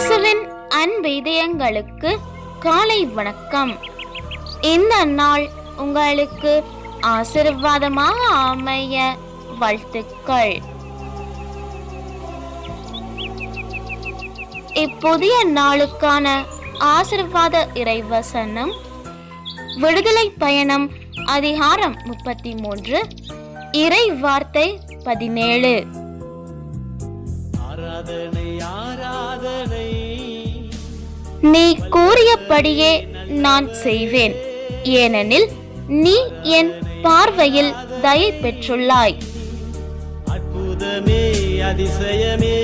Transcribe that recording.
இயேசுவின் அன்பு இதயங்களுக்கு காலை வணக்கம். இந்த நாள் உங்களுக்கு ஆசீர்வாதமாக அமைய வாழ்த்துக்கள். இப்புதிய நாளுக்கான ஆசீர்வாத இறைவசனம் விடுதலை பயணம் அதிகாரம் 33 இறை வார்த்தை 17. நீ கூறியபடியே நான் செய்வேன், ஏனெனில் நீ என் பார்வையில் தயை பெற்றுள்ளாய். அற்புதமே அதிசயமே